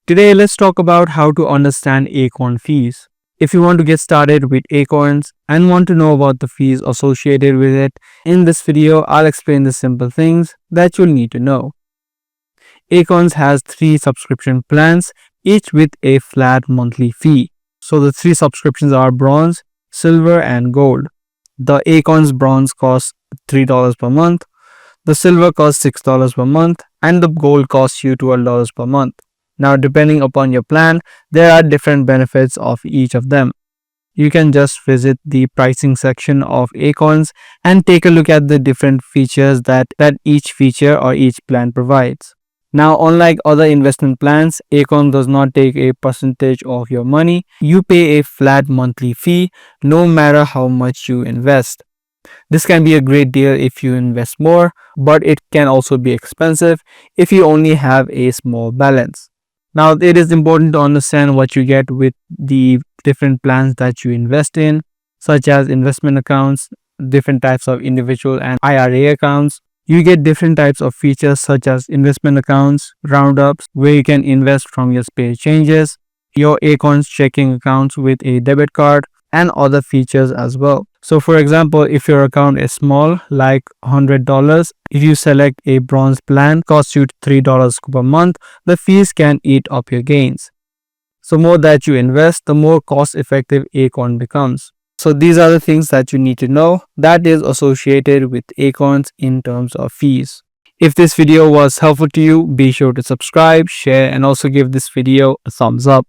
Today, let's talk about how to understand Acorn fees. If you want to get started with Acorns and want to know about the fees associated with it, in this video, I'll explain the simple things that you'll need to know. Acorns has 3 subscription plans, each with a flat monthly fee. So the 3 subscriptions are Bronze, Silver, and Gold. The Acorns Bronze costs $3 per month, the Silver costs $6 per month, and the Gold costs you $12 per month. Now, depending upon your plan, there are different benefits of each of them. You can just visit the pricing section of Acorns and take a look at the different features that each feature or each plan provides. Now, unlike other investment plans, Acorn does not take a percentage of your money. You pay a flat monthly fee no matter how much you invest. This can be a great deal if you invest more, but it can also be expensive if you only have a small balance. Now, it is important to understand what you get with the different plans that you invest in, such as investment accounts, different types of individual and IRA accounts. You get different types of features such as investment accounts, roundups, where you can invest from your spare changes, your Acorns checking accounts with a debit card, and other features as well. So for example, if your account is small, like $100, if you select a bronze plan, costs you $3 per month, the fees can eat up your gains. So more that you invest, the more cost effective Acorn becomes. So these are the things that you need to know that is associated with Acorns in terms of fees. If this video was helpful to you, be sure to subscribe, share, and also give this video a thumbs up.